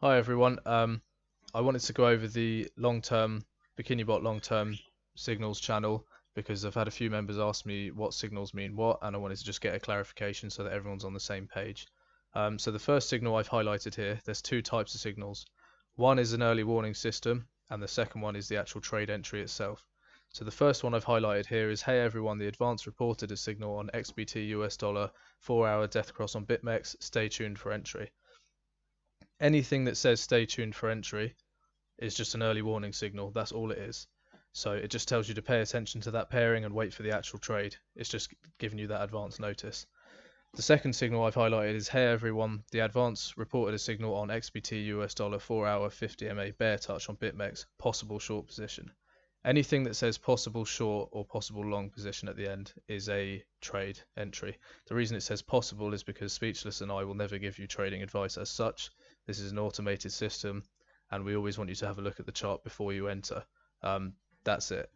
Hi everyone. I wanted to go over the long-term BikiniBot long-term signals channel because I've had a few members ask me what signals mean what, and I wanted to just get a clarification so that everyone's on the same page. So the first signal I've highlighted here, there's two types of signals. One is an early warning system, and the second one is the actual trade entry itself. So the first one I've highlighted here is, hey everyone, the advance reported a signal on XBT US dollar 4-hour death cross on BitMEX. Stay tuned for entry. Anything that says stay tuned for entry is just an early warning signal. That's all it is. So it just tells you to pay attention to that pairing and wait for the actual trade. It's just giving you that advance notice. The second signal I've highlighted is, hey everyone, the advance reported a signal on XBT US dollar 4-hour 50 MA bear touch on BitMEX, possible short position. Anything that says possible short or possible long position at the end is a trade entry. The reason it says possible is because Speechless and I will never give you trading advice as such. This is an automated system, and we always want you to have a look at the chart before you enter. That's it.